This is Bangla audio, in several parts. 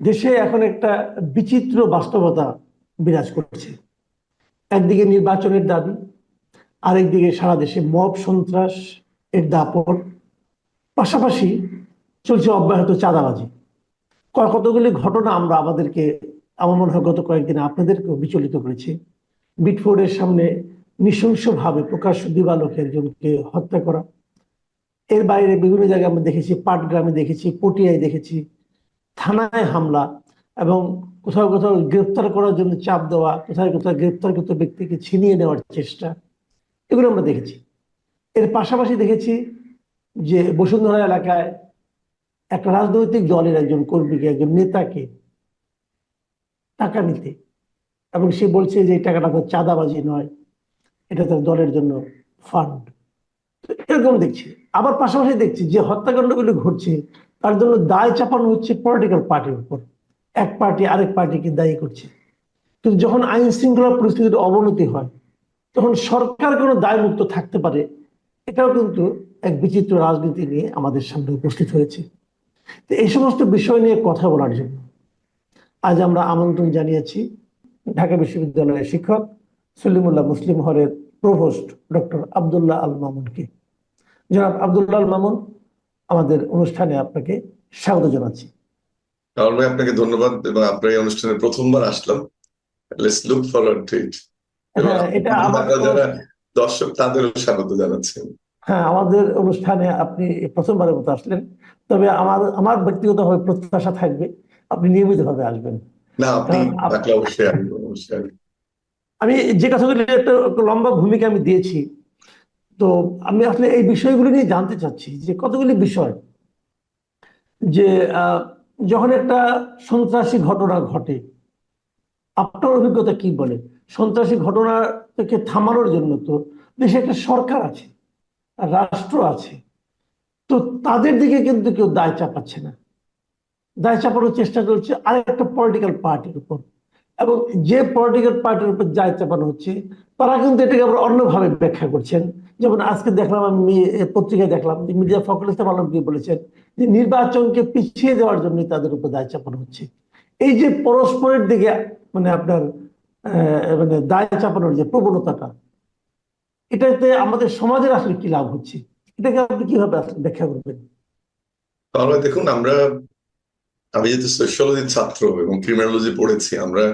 দেশে এখন একটা বিচিত্র বাস্তবতা বিরাজ করছে। একদিকে নির্বাচনের দাবি, আরেকদিকে সারা দেশে মব সন্ত্রাস এর দাপট, পাশাপাশি চলছে অব্যাহত চাঁদাবাজি। কতগুলি ঘটনা আমরা আমাদেরকে, আমার মনে হয় গত কয়েকদিন আপনাদেরকেও বিচলিত করেছে। বিটফোর্ডের সামনে নৃশংসভাবে প্রকাশ্য দিবালোকে একজনকে হত্যা করা। এর বাইরে বিভিন্ন জায়গায় আমরা দেখেছি, পাটগ্রামে দেখেছি, পটিয়ায় দেখেছি, থানায় হামলা এবং কোথাও কোথাও গ্রেপ্তার করার জন্য চাপ দেওয়া, কোথাও কোথাও গ্রেপ্তারকৃত ব্যক্তিকে ছিনিয়ে নেওয়ার চেষ্টা, এগুলো আমরা দেখেছি। এর পাশাপাশি দেখেছি যে বসুন্ধরা এলাকায় একটা রাজনৈতিক দলের একজন কর্মীকে, একজন নেতাকে টাকা নিতে, এবং সে বলছে যে এই টাকাটা তো চাঁদাবাজি নয়, এটা তার দলের জন্য ফান্ড। এরকম দেখছি। আবার পাশাপাশি দেখছি যে হত্যাকাণ্ডগুলো ঘটছে তার জন্য দায় চাপানো হচ্ছে পলিটিক্যাল পার্টির উপর। এক পার্টি আরেক পার্টিকে দায়ী করছে। কিন্তু যখন আইন শৃঙ্খলা পরিস্থিতির অবনতি হয়, তখন সরকার কোনো দায়মুক্ত থাকতে পারে, এটাও কিন্তু এক বিচিত্র রাজনীতি নিয়ে আমাদের সামনে উপস্থিত হয়েছে। তো এই সমস্ত বিষয় নিয়ে কথা বলার জন্য আজ আমরা আমন্ত্রণ জানিয়েছি ঢাকা বিশ্ববিদ্যালয়ের শিক্ষক সলিমুল্লাহ মুসলিম হলের প্রভোস্ট ডক্টর আব্দুল্লাহ আল মামুনকে। জনাব আব্দুল্লাহ আল মামুন, আমাদের অনুষ্ঠানে আপনাকে স্বাগত জানাচ্ছি। কারণ ভাই আপনাকে ধন্যবাদ, এবং আপনার এই অনুষ্ঠানে প্রথমবার আসলাম। লেটস লুক ফরওয়ার্ড টু ইট। এবং হ্যাঁ, এটা আমার যারা দর্শক তাদেরও স্বাগত জানাচ্ছি। হ্যাঁ, আমাদের অনুষ্ঠানে আপনি প্রথমবারের মতো আসলেন। তবে আমার আমার ব্যক্তিগতভাবে প্রত্যাশা থাকবে আপনি নিয়মিতভাবে আসবেন। না, আপনি কারণ থাকলে অবশ্যই আসবো, অবশ্যই আসবো। আমি যে কথাগুলি একটা লম্বা ভূমিকা আমি দিয়েছি, তো আমি আসলে এই বিষয়গুলি নিয়ে জানতে চাচ্ছি যে কতগুলি বিষয় যে যখন একটা সন্ত্রাসী ঘটনা ঘটে, আপনার অভিজ্ঞতা কি বলে? সন্ত্রাসী ঘটনা থেকে থামানোর জন্য তো দেশে একটা সরকার আছে, রাষ্ট্র আছে, তো তাদের দিকে কিন্তু কেউ দায় চাপাচ্ছে না। দায় চাপানোর চেষ্টা চলছে আরেকটা পলিটিক্যাল পার্টির উপর, এবং যে পলিটিক্যাল পার্টির উপর দায় চাপানো হচ্ছে তারা কিন্তু এটাকে আবার অন্যভাবে ব্যাখ্যা করছেন। যেমন আজকে দেখলাম, আমি পত্রিকায় দেখলাম যে মির্জা ফখরুল ইসলাম আলমগীর বলেছেন যে নির্বাচনকে পিছিয়ে দেওয়ার জন্য তাদের উপর দায় চাপানো হচ্ছে। এই যে পরস্পরের দিকে মানে আপনার মানে দায় চাপানোর যে প্রবণতাটা, এটাতে আমাদের সমাজের আসলে কি লাভ হচ্ছে, এটাকে আপনি কিভাবে আসলে ব্যাখ্যা করবেন? তাহলে দেখুন, আমি যেহেতু সোশ্যোলজির ছাত্র এবং ক্রিমিনোলজি পড়েছি, আমরা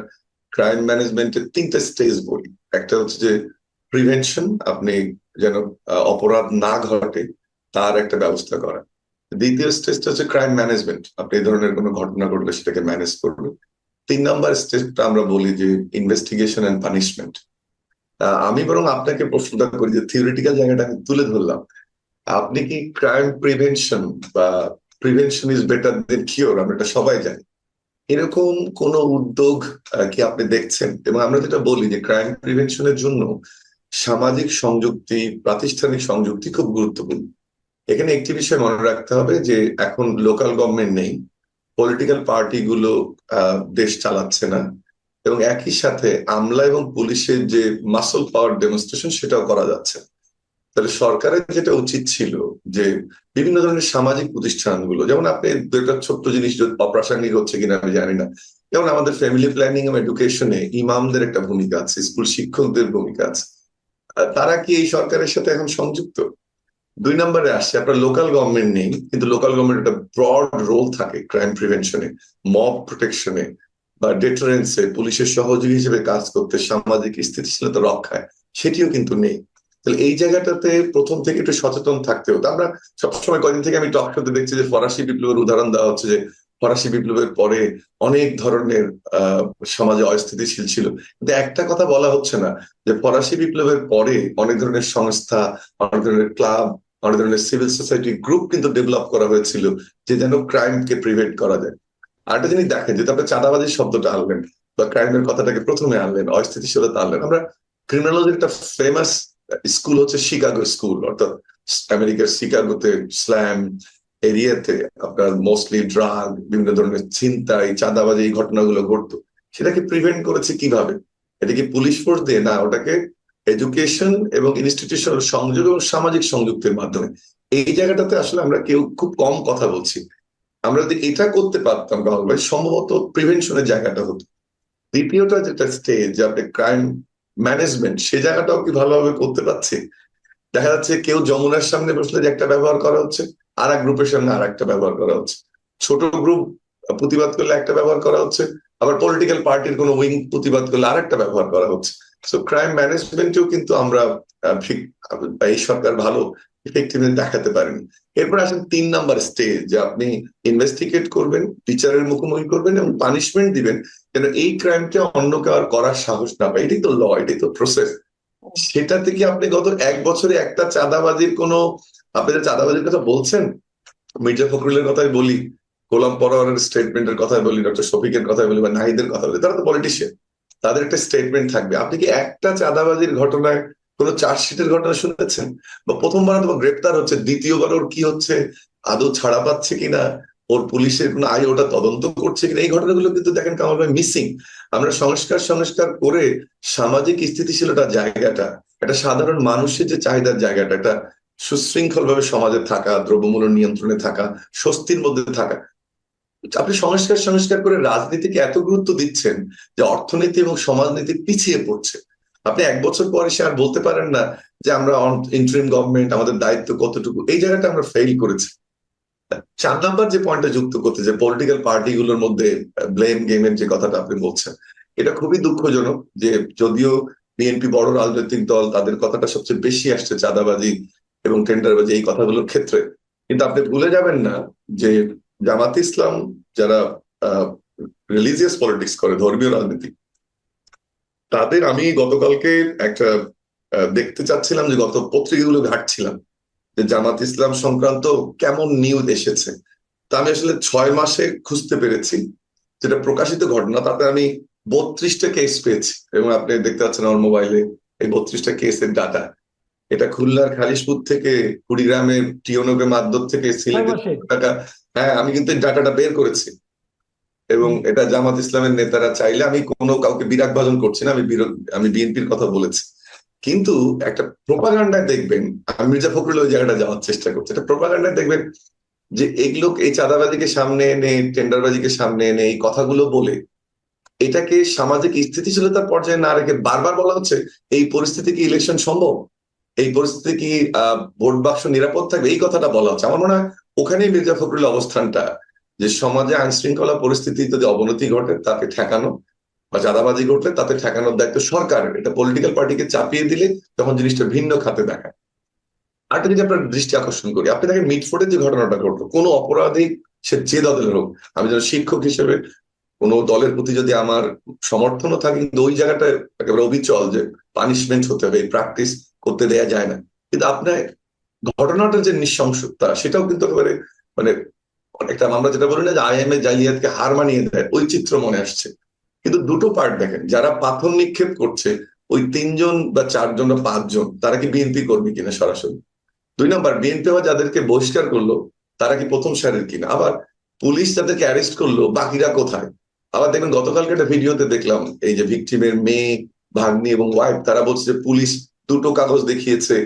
ক্রাইম ম্যানেজমেন্টের তিনটা স্টেজ বলি। একটা হচ্ছে যে প্রিভেনশন, আপনি যেন অপরাধ না ঘটে তার একটা ব্যবস্থা করা। দ্বিতীয় স্টেজটা হচ্ছে ক্রাইম ম্যানেজমেন্ট, আপনি এই ধরনের কোনো ঘটনা ঘটলে সেটাকে ম্যানেজ করবেন। 3 নম্বর স্টেজটা আমরা বলি যে ইনভেস্টিগেশন এন্ড পানিশমেন্ট। আমি বরং আপনাকে প্রশ্নটা করি যে থিওরিটিক্যাল জায়গাটা আমি তুলে ধরলাম, আপনি কি ক্রাইম প্রিভেনশন বা prevention is better then cure, আমরা এটা সবাই জানি, এরকম কোন উদ্যোগ কি আপনি দেখছেন? এবং আমরা যেটা বলি যে ক্রাইম প্রিভেনশনের জন্য সামাজিক সংযুক্তি, প্রাতিষ্ঠানিক সংযুক্তি খুব গুরুত্বপূর্ণ। এখানে একটি বিষয় মনে রাখতে হবে যে এখন লোকাল গভর্নমেন্ট নেই, পলিটিক্যাল পার্টি গুলো দেশ চালাচ্ছে না, এবং একই সাথে আমলা এবং পুলিশের যে মাসল পাওয়ার ডেমনস্ট্রেশন সেটাও করা যাচ্ছে না। তাহলে সরকারের যেটা উচিত ছিল যে বিভিন্ন ধরনের সামাজিক প্রতিষ্ঠানগুলো, যেমন আপনি দুইটা ছোট্ট জিনিস অপ্রাসঙ্গিক হচ্ছে কিনা আমি জানি না, যেমন আমাদের ফ্যামিলি প্ল্যানিং এবং এডুকেশনে ইমামদের একটা ভূমিকা আছে, স্কুল শিক্ষকদের ভূমিকা আছে। তারা কি এই সরকারের সাথে এখন সংযুক্ত? 2 নম্বরে আসছে, আপনার লোকাল গভর্নমেন্ট নেই, কিন্তু লোকাল গভর্নমেন্ট একটা ব্রড রোল থাকে ক্রাইম প্রিভেনশনে, মব প্রোটেকশনে বা ডেটারেন্সে, পুলিশের সহযোগী হিসেবে কাজ করতে, সামাজিক স্থিতিশীলতা রক্ষায়, সেটিও কিন্তু নেই। তাহলে এই জায়গাটাতে প্রথম থেকে একটু সচেতন থাকতে হতো। আমরা সবসময় কয়েকদিন থেকে আমি টক শোতে দেখছি যে ফরাসি বিপ্লবের উদাহরণ দেওয়া হচ্ছে, যে ফরাসি বিপ্লবের পরে অনেক ধরনের সমাজে অস্থিতিশীল ছিল, কিন্তু একটা কথা বলা হচ্ছে না যে ফরাসি বিপ্লবের পরে অনেক ধরনের সংস্থা, অনেক ধরনের ক্লাব, অনেক ধরনের সিভিল সোসাইটি গ্রুপ কিন্তু ডেভেলপ করা হয়েছিল, যে যেন ক্রাইমকে প্রিভেন্ট করা যায়। আরেকটা জিনিস দেখেন, যেহেতু আপনি চাঁদাবাজির শব্দটা আনলেন বা ক্রাইমের কথাটাকে প্রথমে আনলেন, অস্থিতিশীলতা আনলেন, আমরা ক্রিমিনোলজির একটা ফেমাস স্কুল হচ্ছে শিকাগো স্কুল, অর্থাৎ আমেরিকার শিকাগোতে স্ল্যাম এরিয়াতে আপনার মোস্টলি ড্রাগ, বিভিন্ন ধরনের ছিনতাই, চাঁদাবাজি, এই ঘটনাগুলো ঘটতো। সেটাকে প্রিভেন্ট করেছে কিভাবে? এটা কি পুলিশ ফোর্স দিয়ে? না, ওটাকে এডুকেশন এবং ইনস্টিটিউশনাল সংযোগ এবং সামাজিক সংযুক্তের মাধ্যমে। এই জায়গাটাতে আসলে আমরা কেউ খুব কম কথা বলছি। আমরা যদি এটা করতে পারতাম কামাল ভাই, সম্ভবত প্রিভেনশনের জায়গাটা হতো। দ্বিতীয়টা যেটা স্টেজ, যে আপনি ক্রাইম ম্যানেজমেন্ট, সে জায়গাটাও কি ভালোভাবে করতে পারছি? দেখা যাচ্ছে কেউ যমুনার সামনে বসলে যে একটা ব্যবহার করা হচ্ছে, আর এক গ্রুপের সামনে আর একটা ব্যবহার করা হচ্ছে, ছোট গ্রুপ প্রতিবাদ করলে একটা ব্যবহার করা হচ্ছে, আবার পলিটিক্যাল পার্টির কোনো উইং প্রতিবাদ করলে আর একটা ব্যবহার করা হচ্ছে। সো ক্রাইম ম্যানেজমেন্টেও কিন্তু আমরা ঠিক এই সরকার ভালো ইফেক্টিভনেস দেখাতে পারেনি। এরপর আসেন 3 নাম্বার স্টেজ, যে আপনি ইনভেস্টিগেট করবেন, টিচারের মুখোমুখি করবেন এবং পানিশমেন্ট দিবেন যেন এই ক্রাইমটা অন্য কেউ আর করার সাহস না পায়। এটাই তো ল, এটাই তো প্রসেস। সেটা থেকে আপনি গত 1 বছরে একটা চাঁদাবাজির কোনো, আপনি যে চাঁদাবাজির কথা বলছেন, মির্জা ফখরুলের কথাই বলি, গোলাম পরোয়ারের স্টেটমেন্টের কথাই বলি, ডক্টর শফিকের কথাই বলি, বা নাহিদের কথা বলি, তারা তো পলিটিশিয়ান, তাদের একটা স্টেটমেন্ট থাকবে। আপনি কি একটা চাঁদাবাজির ঘটনায় কোনো চার্জশিটের ঘটনা শুনেছেন? বা প্রথমবার তো গ্রেপ্তার হচ্ছে, দ্বিতীয়বার ওর কি হচ্ছে, আদৌ ছাড়া পাচ্ছে কিনা, ওর পুলিশের কোনো আই ওটা তদন্ত করছে কিনা, এই ঘটনাগুলো কিন্তু দেখেন কামাল ভাই মিসিং। আমরা সংস্কার সংস্কার করে সামাজিক স্থিতিশীলতার জায়গাটা, একটা সাধারণ মানুষের যে চাহিদার জায়গাটা, একটা সুশৃঙ্খল ভাবে সমাজে থাকা, দ্রব্যমূল্য নিয়ন্ত্রণে থাকা, স্বস্তির মধ্যে থাকা, আপনি সংস্কার সংস্কার করে রাজনীতিকে এত গুরুত্ব দিচ্ছেন যে অর্থনীতি এবং সমাজনীতি পিছিয়ে পড়ছে। আপনি 1 বছর পরে সে আর বলতে পারেন না যে আমরা ইন্টারিম গভর্নমেন্ট, আমাদের দায়িত্ব কতটুকু, এই জায়গাটা আমরা ফেল করেছি। 4 নাম্বার যে পয়েন্টটা যুক্ত করতে, যে পলিটিক্যাল পার্টি গুলোর মধ্যে ব্লেম গেমের যে কথাটা আপনি বলছেন, এটা খুবই দুঃখজনক যে যদিও বিএনপি বড় রাজনৈতিক দল, তাদের কথাটা সবচেয়ে বেশি আসছে চাঁদাবাজি এবং টেন্ডারবাজি এই কথাগুলোর ক্ষেত্রে, কিন্তু আপনি ভুলে যাবেন না যে জামাত ইসলাম যারা রিলিজিয়াস পলিটিক্স করে, ধর্মীয় রাজনীতি, তাদের আমি গতকালকে একটা দেখতে চাচ্ছিলাম যে গত পত্রিকাগুলো ঘাটছিলাম যে জামাত ইসলাম সংক্রান্ত কেমন নিউজ এসেছে। তা আমি আসলে 6 মাসে খুঁজতে পেরেছি যেটা প্রকাশিত ঘটনা, তাতে আমি 32টা কেস পেয়েছি, এবং আপনি দেখতে পাচ্ছেন আমার মোবাইলে এই 32টা কেসের ডাটা। এটা খুলনার খালিশপুর থেকে, কুড়িগ্রামের টিওনগে মাদ্দর থেকে, 6 সিলেটের মাসে? টাকা। হ্যাঁ, আমি কিন্তু এই ডাটাটা বের করেছি, এবং এটা জামাত ইসলামের নেতারা চাইলে, আমি কোনো কাউকে বিরাগ ভাজন করছি না, আমি বিএনপির কথা বলেছি, কিন্তু একটা প্রোপাগান্ডায় দেখবেন, আমি মির্জা ফখরুল ওই জায়গাটা যাওয়ার চেষ্টা করছি, একটা প্রোপাগান্ডায় দেখবেন যে এগুলো, এই চাঁদাবাজিকে সামনে এনে, টেন্ডারবাজিকে সামনে এনে এই কথাগুলো বলে এটাকে সামাজিক স্থিতিশীলতার পর্যায়ে না রেখে বারবার বলা হচ্ছে এই পরিস্থিতি কি ইলেকশন সম্ভব, এই পরিস্থিতি কি ভোট বাক্স নিরাপদ থাকবে, এই কথাটা বলা হচ্ছে। আমার মনে হয় ওখানেই মির্জা ফখরুলের অবস্থানটা, যে সমাজে আইন শৃঙ্খলা পরিস্থিতি যদি অবনতি ঘটে তাকে ঠেকানো, বা চাঁদাবাজি ঘটলে তাতে ঠেকানোর দায়িত্ব সরকারের। এটা পলিটিক্যাল পার্টিকে চাপিয়ে দিলে তখন জিনিসটা ভিন্ন খাতে দেখায়। আরেকটা যদি আপনার দৃষ্টি আকর্ষণ করি, আপনি দেখেন মিটফোর্ডের যে ঘটনাটা ঘটলো, কোনো অপরাধী সে যে দলের হোক, আমি যেন শিক্ষক হিসেবে কোনো দলের প্রতি যদি আমার সমর্থনও থাকে, কিন্তু ওই জায়গাটা একেবারে অবিচল যে পানিশমেন্ট হতে হবে, এই প্র্যাকটিস করতে দেয়া যায় না। কিন্তু আপনার ঘটনাটার যে নৃশংসতা, সেটাও কিন্তু একেবারে মানে অনেকটা, আমরা যেটা বলি না যে আইএমএ জালিয়াতকে হার মানিয়ে দেয়, ওই চিত্র মনে আসছে। কিন্তু দুটো পার্ট দেখেন, যারা পাথর নিক্ষেপ করছে ওই 3জন বা 4জন বা 5জন, তারা কি বিএনপি কর্মী কিনা সরাসরি? 2 নাম্বার, বিএনপি যাদেরকে বহিষ্কার করলো তারা কি প্রথম সারির কিনা? আবার পুলিশ যাদেরকে অ্যারেস্ট করলো বাকিরা কোথায়? আবার দেখবেন গতকালকে একটা ভিডিওতে দেখলাম, এই যে ভিকটিমের মেয়ে, ভাগ্নি এবং ওয়াইফ, তারা বলছে যে পুলিশ 2টো কাগজ দেখিয়েছে,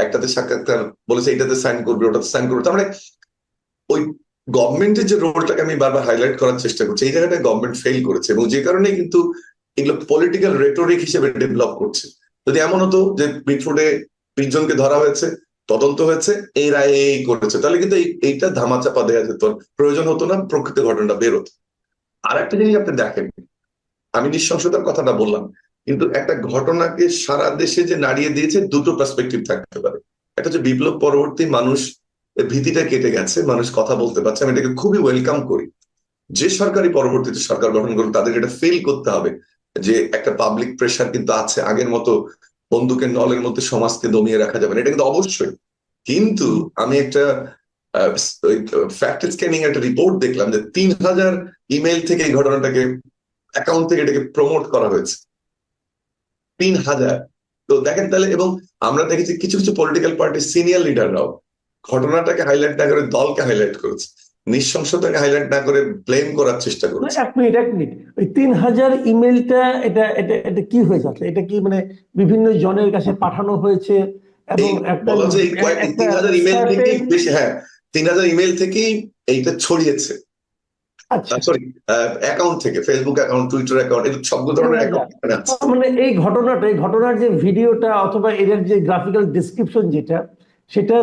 একটাতে সাক্ষাৎকার বলেছে এটাতে সাইন করবে, ওটাতে সাইন করবে। তার মানে ওই গভর্নমেন্টের যে রোলটাকে আমি বারবার হাইলাইট করার চেষ্টা করছি, এই জায়গাটায় গভর্নমেন্ট ফেল করেছে, এবং যে কারণে কিন্তু এগুলো পলিটিক্যাল রেটোরিক হিসেবে ডেভেলপ করছে। যদি এমন হতো যে মিটফোর্ডে 20জনকে ধরা হয়েছে, তদন্ত হয়েছে, এই রায় এই করেছে, তাহলে কিন্তু এইটা ধামাচাপা দেওয়া যেত, প্রয়োজন হতো না, প্রকৃত ঘটনাটা বেরোতো। আর একটা জিনিস আপনি দেখেন, আমি নৃশংসতার কথাটা বললাম, কিন্তু একটা ঘটনাকে সারা দেশে যে নাড়িয়ে দিয়েছে, দুটো পার্সপেক্টিভ থাকতে পারে। একটা হচ্ছে বিপ্লব পরবর্তী মানুষ ভীতিটা কেটে গেছে, মানুষ কথা বলতে পারছে, আমি এটাকে খুবই ওয়েলকাম করি। যে সরকারি পরবর্তীতে সরকার গঠন করবে তাদেরকে এটা ফিল করতে হবে যে একটা পাবলিক প্রেশার কিন্তু আছে, আগের মতো বন্দুকের নলের মধ্যে সমাজকে দমিয়ে রাখা যাবে না, এটা কিন্তু অবশ্যই। কিন্তু আমি একটা ফ্যাক্ট স্ক্যানিং একটা রিপোর্ট দেখলাম যে 3000 ইমেল থেকে এই ঘটনাটাকে, অ্যাকাউন্ট থেকে এটাকে প্রমোট করা হয়েছে, 3000। তো দেখেন তাহলে, এবং আমরা দেখেছি কিছু কিছু পলিটিক্যাল পার্টির সিনিয়র লিডাররাও ঘটনাটাকে হাইলাইট না করে দলকে হাইলাইট করেছে, নৃশংসতাকে হাইলাইট না করে ব্লেম করার চেষ্টা না, করেছে। 1 মিনিট ওই 3000 ইমেলটা, এটা এটা এটা কি হয়েছে আসলে? এটা কি মানে বিভিন্ন জনের কাছে পাঠানো হয়েছে এই এবং একটা বলা যে এই কয়েক একটা 3000 ইমেল থেকেই certain বেশি, হ্যাঁ 3000 ইমেল থেকেই এইটা ছড়িয়েছে, আচ্ছা, সরি, অ্যাকাউন্ট থেকে, ফেসবুক অ্যাকাউন্ট, টুইটার অ্যাকাউন্ট, এর সব ধরনের বোঝা যায়। অ্যাকাউন্ট আছে। তার মানে এই ঘটনার যে ভিডিওটা অথবা এর যে গ্রাফিক্যাল ডিসক্রিপশন যেটা, সেটা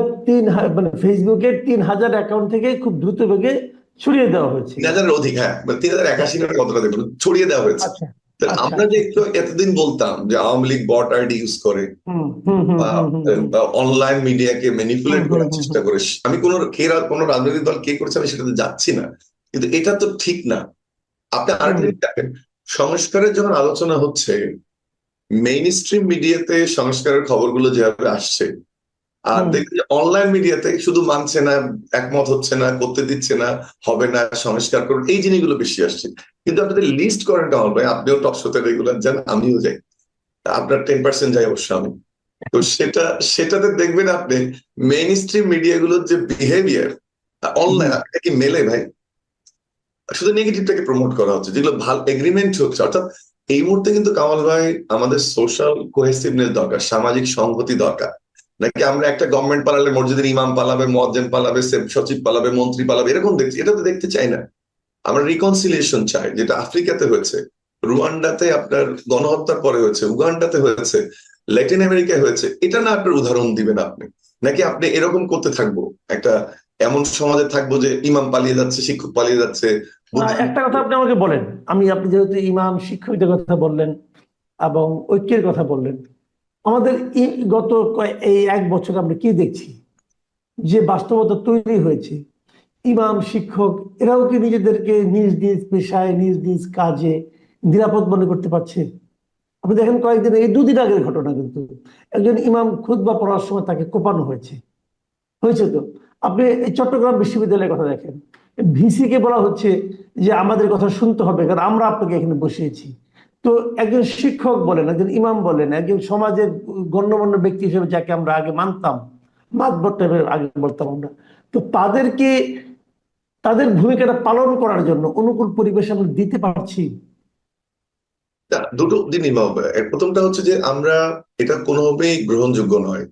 মানে ফেসবুকের 3,000 অ্যাকাউন্ট থেকে খুব দ্রুত বেগে ছড়িয়ে দেওয়া হয়েছে। 3,000-এর অধিক, হ্যাঁ, 3,081 কতটা দেখুন ছড়িয়ে দেওয়া হয়েছে। আচ্ছা তাহলে আচ্ছা আমরা যে আচ্ছা। একটু এতদিন বলতাম যে Awami League bot ID use করে হুম হুম হুম বা হুম হুম হুম অনলাইন মিডিয়াকে ম্যানিপুলেট হুম হুম করার হুম চেষ্টা হুম। করে, আমি কোনো রাজনৈতিক দল কে করছে আমি সেটাতে যাচ্ছি না, কিন্তু এটা তো ঠিক না। আপনি আরেকটা হুম, জিনিস দেখেন, সংস্কারের যখন আলোচনা হচ্ছে, মেইন স্ট্রিম মিডিয়াতে সংস্কারের খবরগুলো যেভাবে আসছে, আর হুম। দেখবেন যে অনলাইন মিডিয়াতে শুধু মানছে না, একমত হচ্ছে না, করতে দিচ্ছে না, হবে না, সংস্কার করুন, এই জিনিসগুলো বেশি আসছে। কিন্তু আপনি লিস্ট করেন কামাল ভাই, আপনিও টক শোতে রেগুলার যান, আমিও যাই, আপনার 10% যাই অবশ্য আমি। তো সেটাতে দেখবেন আপনি মেইন স্ট্রিম মিডিয়াগুলোর যে বিহেভিয়ার হুম। অনলাইন, এটা কি মেলে ভাই? শুধু নেগেটিভটাকে প্রমোট করা হচ্ছে, যেগুলো ভালো এগ্রিমেন্ট হচ্ছে। অর্থাৎ এই মুহূর্তে কিন্তু কামাল ভাই আমাদের সোশ্যাল কোহেসিভনেস দরকার, সামাজিক সংহতি দরকার। নাকি আমরা একটা গভর্নমেন্ট পালালে মসজিদের ইমাম পালাবে, মুয়াজ্জিন পালাবে, সচিব পালাবে, মন্ত্রী পালাবে, এরকম দেখছি? এটা তো দেখতে চাই না। আমরা রিকনসিলিয়েশন চাই, যেটা আফ্রিকাতে হয়েছে, রুয়ান্ডাতে আপনার গণহত্যার পরে হয়েছে, উগান্ডাতে হয়েছে, ল্যাটিন আমেরিকায় হয়েছে। এটা না আপনার উদাহরণ দিবেন আপনি? নাকি আপনি এরকম করতে থাকবো, একটা এমন সমাজে থাকবো যে ইমাম পালিয়ে যাচ্ছে, শিক্ষক পালিয়ে যাচ্ছে, একটা কথা আপনি আমাকে বলেন, আপনি যেহেতু ইমাম শিক্ষকদের কথা বললেন এবং ঐক্যের কথা বললেন, আমাদের গত এই 1 বছর আমরা কি দেখছি যে বাস্তবতা তৈরি হয়েছে? ইমাম শিক্ষক এরাও কি নিজেদেরকে নিজ নিজ পেশায় নিজ নিজ কাজে নিরাপদ মনে করতে পারছে? আপনি দেখেন কয়েকদিন, এই 2 দিন আগের ঘটনা কিন্তু, একজন ইমাম খুতবা পড়ার সময় তাকে কোপানো হয়েছে, হয়েছে তো। আপনি এই চট্টগ্রাম বিশ্ববিদ্যালয়ের কথা দেখেন, ভিসি কে বলা হচ্ছে যে আমাদের কথা শুনতে হবে কারণ আমরা আপনাকে এখানে বসিয়েছি। তো একজন শিক্ষক বলেন, একজন ইমাম বলেন, একজন সমাজের গণ্যমান্য ব্যক্তি হিসেবে যাকে আমরা আগে মানতাম, মাতবর টাইপের আগে বলতাম আমরা, তো তাদের ভূমিকাটা পালন করার জন্য অনুকূল পরিবেশ আমরা দিতে পারছি? দুটো জিনিস ভাববে। প্রথমটা হচ্ছে যে আমরা, এটা কোনোভাবেই গ্রহণযোগ্য নয়।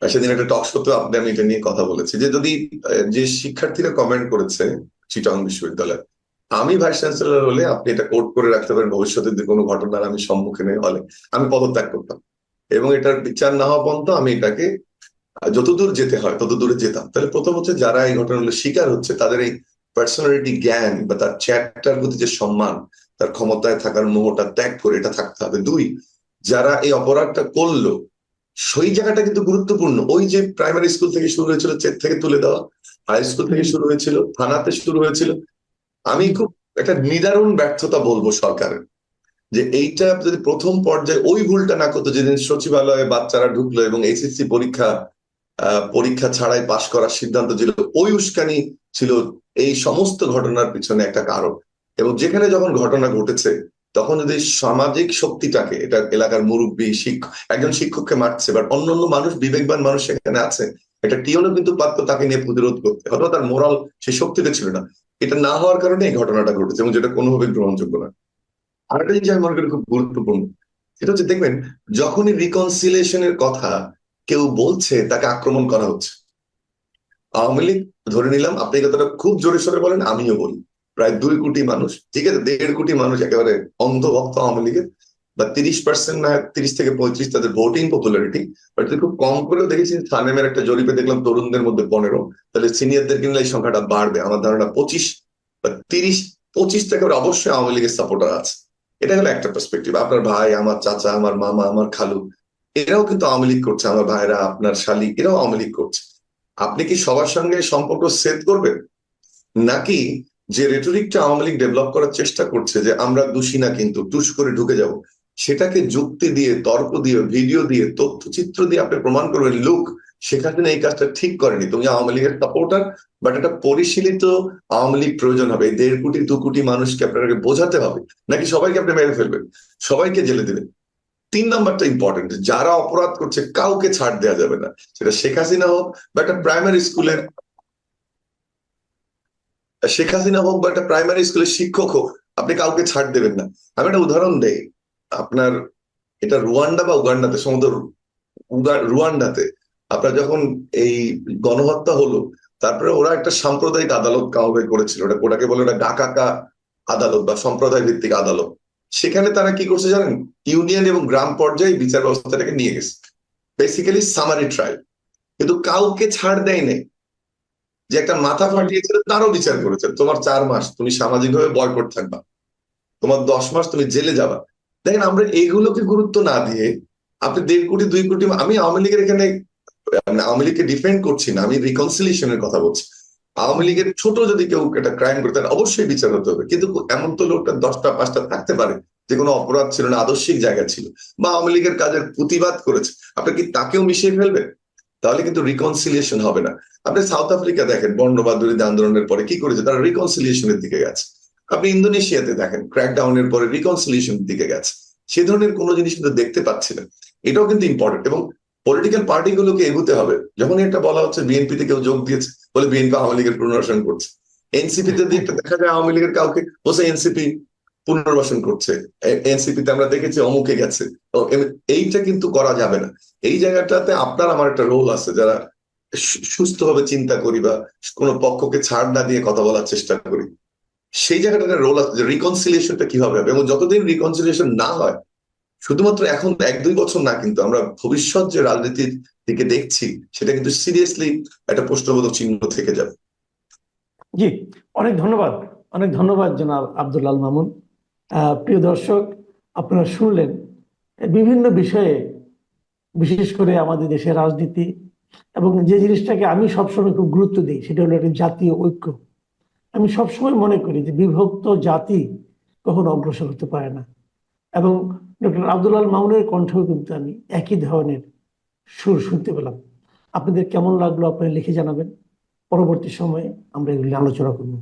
আর সেদিন একটা টক শোতে আমি এটা নিয়ে কথা বলেছি যে যদি যে শিক্ষার্থীরা কমেন্ট করেছে চিটাগং বিশ্ববিদ্যালয়ে, আমি ভাইস চ্যান্সেলর হলে আপনি এটা কোট করে রাখতে পারেন, ভবিষ্যতে যে কোনো ঘটনার আমি সম্মুখীন হলে আমি পদত্যাগ করতাম, এবং এটার বিচার না হওয়া পর্যন্ত আমি এটাকে যতদূর যেতে হয় তত দূরে যেতাম। তাহলে প্রথম হচ্ছে যারা এই ঘটনাগুলো শিকার হচ্ছে তাদের এই পার্সোনালিটি জ্ঞান বা তার চ্যাপ্টার প্রতি যে সম্মান, তার ক্ষমতায় থাকার মোহটা ত্যাগ করে এটা থাকতে হবে। দুই, যারা এই অপরাধটা করলো সেই জায়গাটা কিন্তু গুরুত্বপূর্ণ। ওই যে প্রাইমারি স্কুল থেকে শুরু হয়েছিল, চেক থেকে তুলে দেওয়া, হাই স্কুল থেকে শুরু হয়েছিল, থানাতে শুরু হয়েছিল। আমি খুব একটা নিদারুণ ব্যর্থতা বলবো সরকারের, যে এইটা যদি প্রথম পর্যায়ে ওই ভুলটা না করতো, যেদিন সচিবালয়ে বাচ্চারা ঢুকলো এবং এইচএসসি পরীক্ষা ছাড়াই পাশ করার সিদ্ধান্ত ছিল, ওই উস্কানি ছিল এই সমস্ত ঘটনার পিছনে একটা কারণ। এবং যেখানে যখন ঘটনা ঘটেছে তখন যদি সামাজিক শক্তিটাকে, এটা এলাকার মুরব্বী, একজন শিক্ষককে মারছে, বাট অন্য অন্য মানুষ, বিবেকবান মানুষ সেখানে আছে, একটা টিওনও কিন্তু পারতো তাকে নিয়ে প্রতিরোধ করতে, হয়তো তার মোরাল সেই শক্তিটা ছিল না। এটা না হওয়ার কারণে এই ঘটনাটা ঘটেছে, এবং যেটা কোনোভাবে গ্রহণযোগ্য না। আরেকটা জিনিস আমি মনে করি খুব গুরুত্বপূর্ণ, সেটা হচ্ছে দেখবেন যখনই রিকনসিলিয়েশনের কথা কেউ বলছে তাকে আক্রমণ করা হচ্ছে। আওয়ামী লীগ, ধরে নিলাম আপনি কথাটা খুব জোরে সোরে বলেন, আমিও বলি, প্রায় 2 কোটি মানুষ, ঠিক আছে, 1.5 কোটি মানুষ একেবারে অন্ধভক্ত আওয়ামী লীগের, বা 30% না 30 থেকে 35 তাদের ভোটিং পপুলারিটি। বাট খুব কম করেও দেখেছি সানেমের একটা জরিপে দেখলাম তরুণদের মধ্যে 15, তাহলে সিনিয়রদের কিন্তু এই সংখ্যাটা বাড়বে, আমার ধারণা 25 বা 30, 25 থেকে অবশ্যই আওয়ামী লীগের সাপোর্টার আছে। এটা হলো একটা পার্সপেক্টিভ। আপনার ভাই, আমার চাচা, আমার মামা, আমার খালু, এরাও কিন্তু আওয়ামী লীগ করছে, আমার ভাইরা, আপনার শালী, এরাও আওয়ামী লীগ করছে। আপনি কি সবার সঙ্গে সম্পর্ক সেট করবেন? নাকি যে রেটরিকটা আওয়ামী লীগ ডেভেলপ করার চেষ্টা করছে যে আমরা দোষী না কিন্তু টুস করে ঢুকে যাব, সেটাকে যুক্তি দিয়ে, তর্ক দিয়ে, ভিডিও দিয়ে, তথ্যচিত্র দিয়ে আপনি প্রমাণ করবেন, লোক শেখ হাসিনা এই কাজটা ঠিক করেনি, তুমি আওয়ামী লীগের সাপোর্টার, বাট একটা পরিশীলিত আওয়ামী লীগ প্রয়োজন হবে। 1.5 কোটি 2 কোটি মানুষকে আপনাকে বোঝাতে হবে। নাকি সবাইকে আপনি মেরে ফেলবেন, সবাইকে জেলে দেবেন? 3 নাম্বারটা ইম্পর্টেন্ট, যারা অপরাধ করছে কাউকে ছাড় দেওয়া যাবে না, সেটা শেখ হাসিনা হোক বা একটা প্রাইমারি স্কুলের শিক্ষক হোক, আপনি কাউকে ছাড় দেবেন না। আমি একটা উদাহরণ দেই, আপনার এটা রুয়ান্ডা বা উগান্ডাতে, সম্ভবত রুয়ান্ডাতে আপনার যখন এই গণহত্যা হলো, তারপরে ওরা একটা সাম্প্রদায়িক আদালত কাউকে করেছিল, ওটাকে বলে ওটা ডাকাকা আদালত বা সম্প্রদায় ভিত্তিক আদালত। সেখানে তারা কি করছে জানেন, ইউনিয়ন এবং গ্রাম পর্যায়ে বিচার ব্যবস্থাটাকে নিয়ে গেছে, বেসিক্যালি সামারি ট্রায়াল, কিন্তু কাউকে ছাড় দেয় নাই। যে একটা মাথা ফাটিয়েছিল তারও বিচার করেছে, তোমার 4 মাস তুমি সামাজিকভাবে বয়কট থাকবা, তোমার 10 মাস তুমি জেলে যাবা। দেখেন আমরা এইগুলোকে গুরুত্ব না দিয়ে আপনি 1.5 কোটি 2 কোটি, আমি আওয়ামী লীগের এখানে মানে আওয়ামী লীগকে ডিফেন্ড করছি না, আমি রিকনসিলিয়েশনের কথা বলছি। আওয়ামী লীগের ছোট যদি কেউ একটা ক্রাইম করে তাহলে অবশ্যই বিচার হতে হবে, কিন্তু এমন তো লোকটা 10টা 5টা থাকতে পারে যে কোনো অপরাধ ছিল না, আদর্শিক জায়গা ছিল, বা আওয়ামী লীগের কাজের প্রতিবাদ করেছে, আপনি কি তাকেও মিশিয়ে ফেলবেন? তাহলে কিন্তু রিকনসিলিয়েশন হবে না। আপনি সাউথ আফ্রিকা দেখেন, বর্ণবাদ বিরোধী আন্দোলনের পরে কি করেছে, তারা রিকনসিলিয়েশনের দিকে গেছে। আপনি ইন্দোনেশিয়াতে দেখেন, ক্র্যাকডাউনের পরে রিকনসিলিয়েশনের দিকে গেছে। সে ধরনের কোনো জিনিস কিন্তু দেখতে পাচ্ছি না। এটাও কিন্তু ইম্পর্টেন্ট, এবং পলিটিক্যাল পার্টিগুলোকে এগোতে হবে। যখন এটা বলা হচ্ছে বিএনপিতে কেউ যোগ দিয়েছে বলে বিএনপি আওয়ামী লীগের পুনর্বাসন করছে, এনসিপিতে দেখা যায় আওয়ামী লীগের কাউকে বসে এনসিপি পুনর্বাসন করছে, এনসিপিতে আমরা দেখেছি অমুকে গেছে। এইটা কিন্তু করা যাবে না। এই জায়গাটাতে আপনার আমার একটা রোল আছে, যারা সুস্থভাবে চিন্তা করি বা কোনো পক্ষকে ছাড় না দিয়ে কথা বলার চেষ্টা করি, সেই জায়গাটাতে রোল আছে যে রিকনসিলিয়েশনটা কিভাবে হবে। এবং যতদিন রিকনসিলিয়েশন না হয়, শুধুমাত্র এখন 1-2 বছর না, কিন্তু আমরা ভবিষ্যৎ যে রাজনীতির দিকে দেখছি সেটা কিন্তু সিরিয়াসলি একটা প্রশ্নবোধক চিহ্ন থেকে যাবে। জি, অনেক ধন্যবাদ, অনেক ধন্যবাদ জনাব আব্দুল আল মামুন। প্রিয় দর্শক, আপনারা শুনলেন বিভিন্ন বিষয়ে, বিশেষ করে আমাদের দেশের রাজনীতি, এবং যে জিনিসটাকে আমি সবসময় খুব গুরুত্ব দিই সেটা হলো একটা জাতীয় ঐক্য। আমি সবসময় মনে করি যে বিভক্ত জাতি কখনো অগ্রসর হতে পারে না। এবং ডক্টর আব্দুল আল মামুনের কণ্ঠেও কিন্তু আমি একই ধরনের সুর শুনতে পেলাম। আপনাদের কেমন লাগলো আপনারা লিখে জানাবেন। পরবর্তী সময়ে আমরা এগুলি আলোচনা করব।